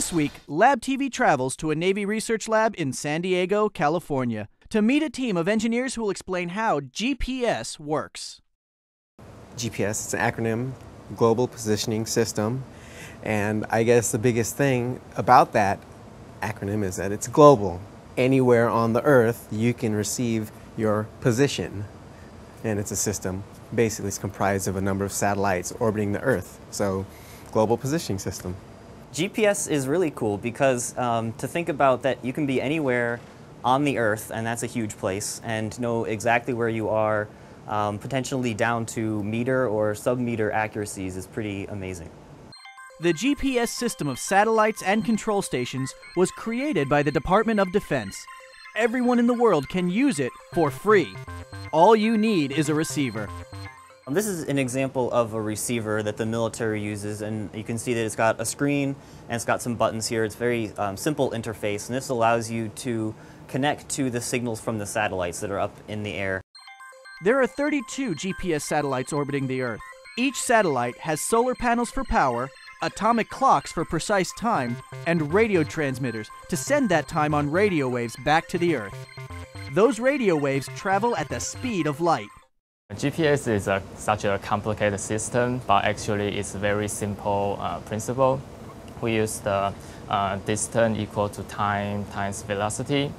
This week, Labtv travels to a Navy research lab in San Diego, California, to meet a team of engineers who will explain how GPS works. GPS is an acronym, Global Positioning System, and I guess the biggest thing about that acronym is that it's global. Anywhere on the Earth, you can receive your position, and it's a system. Basically, it's comprised of a number of satellites orbiting the Earth, so Global Positioning System. GPS is really cool because to think about that you can be anywhere on the Earth, and that's a huge place, and know exactly where you are, potentially down to meter or sub-meter accuracies is pretty amazing. The GPS system of satellites and control stations was created by the Department of Defense. Everyone in the world can use it for free. All you need is a receiver. This is an example of a receiver that the military uses, and you can see that it's got a screen and it's got some buttons here. It's a very simple interface, and this allows you to connect to the signals from the satellites that are up in the air. There are 32 GPS satellites orbiting the Earth. Each satellite has solar panels for power, atomic clocks for precise time, and radio transmitters to send that time on radio waves back to the Earth. Those radio waves travel at the speed of light. GPS is such a complicated system, but actually it's a very simple principle. We use the distance equal to time times velocity.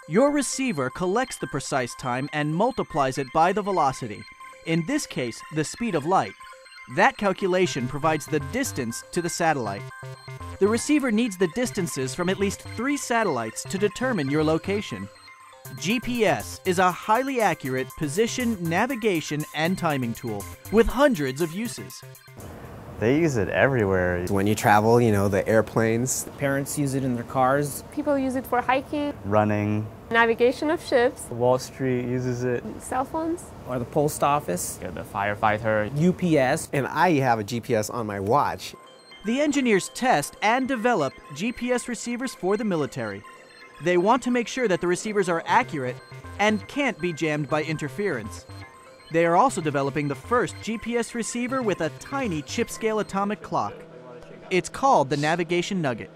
Your receiver collects the precise time and multiplies it by the velocity, in this case, the speed of light. That calculation provides the distance to the satellite. The receiver needs the distances from at least 3 satellites to determine your location. GPS is a highly accurate position, navigation, and timing tool with hundreds of uses. They use it everywhere. When you travel, you know, the airplanes. Parents use it in their cars. People use it for hiking, Running. navigation of ships, Wall Street uses it. cell phones. Or the post office. The firefighter. UPS. And I have a GPS on my watch. The engineers test and develop GPS receivers for the military. They want to make sure that the receivers are accurate and can't be jammed by interference. They are also developing the first GPS receiver with a tiny chip-scale atomic clock. It's called the Navigation Nugget.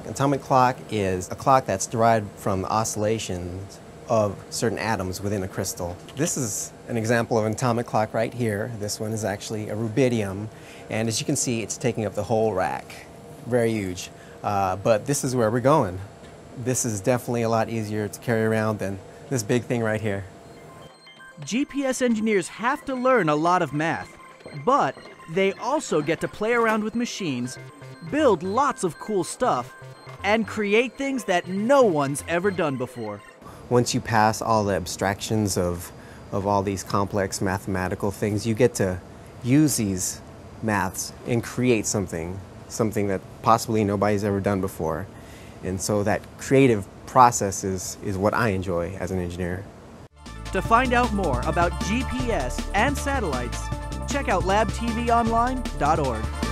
Atomic clock is a clock that's derived from the oscillations of certain atoms within a crystal. This is an example of an atomic clock right here. This one is actually a rubidium, and as you can see, it's taking up the whole rack. Very huge. But this is where we're going. This is definitely a lot easier to carry around than this big thing right here. GPS engineers have to learn a lot of math, but they also get to play around with machines, build lots of cool stuff, and create things that no one's ever done before. Once you pass all the abstractions of all these complex mathematical things, you get to use these maths and create something that possibly nobody's ever done before. And so that creative process is what I enjoy as an engineer. To find out more about GPS and satellites, check out labtvonline.org.